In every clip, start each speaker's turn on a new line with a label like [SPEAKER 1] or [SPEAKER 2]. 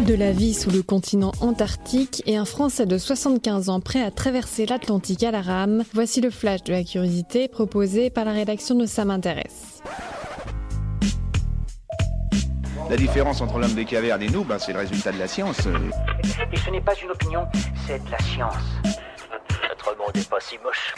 [SPEAKER 1] De la vie sous le continent antarctique et un Français de 75 ans prêt à traverser l'Atlantique à la rame, voici le flash de la curiosité proposé par la rédaction de Ça m'intéresse.
[SPEAKER 2] La différence entre l'homme des cavernes et nous, c'est le résultat de la science.
[SPEAKER 3] Et ce n'est pas une opinion, c'est de la science. Notre monde n'est pas si moche.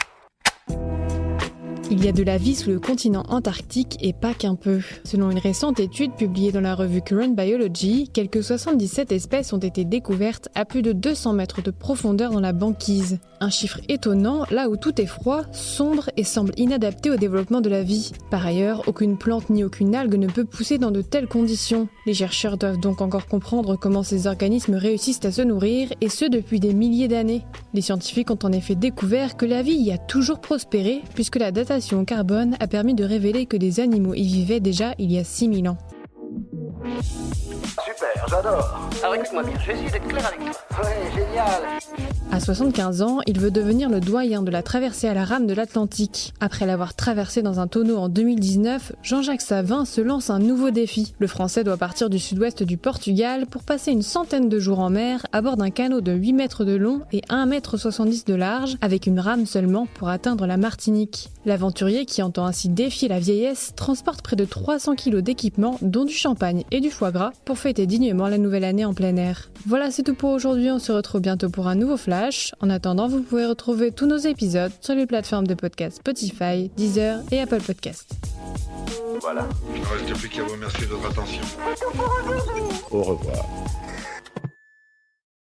[SPEAKER 1] Il y a de la vie sous le continent antarctique et pas qu'un peu. Selon une récente étude publiée dans la revue Current Biology, quelques 77 espèces ont été découvertes à plus de 200 mètres de profondeur dans la banquise. Un chiffre étonnant là où tout est froid, sombre et semble inadapté au développement de la vie. Par ailleurs, aucune plante ni aucune algue ne peut pousser dans de telles conditions. Les chercheurs doivent donc encore comprendre comment ces organismes réussissent à se nourrir, et ce depuis des milliers d'années. Les scientifiques ont en effet découvert que la vie y a toujours prospéré, puisque la datation au carbone a permis de révéler que des animaux y vivaient déjà il y a 6000 ans.
[SPEAKER 3] Super, j'adore. Alors écoute-moi bien, je vais essayer d'être clair avec toi. Ouais, génial.
[SPEAKER 1] À 75 ans, il veut devenir le doyen de la traversée à la rame de l'Atlantique. Après l'avoir traversé dans un tonneau en 2019, Jean-Jacques Savin se lance un nouveau défi. Le Français doit partir du sud-ouest du Portugal pour passer une centaine de jours en mer à bord d'un canot de 8 mètres de long et 1,70 m de large, avec une rame seulement pour atteindre la Martinique. L'aventurier, qui entend ainsi défier la vieillesse, transporte près de 300 kg d'équipement, dont du champagne et du foie gras, pour fêter dignement la nouvelle année en plein air. Voilà, c'est tout pour aujourd'hui, on se retrouve bientôt pour un nouveau flash. En attendant, vous pouvez retrouver tous nos épisodes sur les plateformes de podcast Spotify, Deezer et Apple Podcasts.
[SPEAKER 4] Voilà. Il ne reste plus qu'à vous remercier de votre attention.
[SPEAKER 2] Au revoir.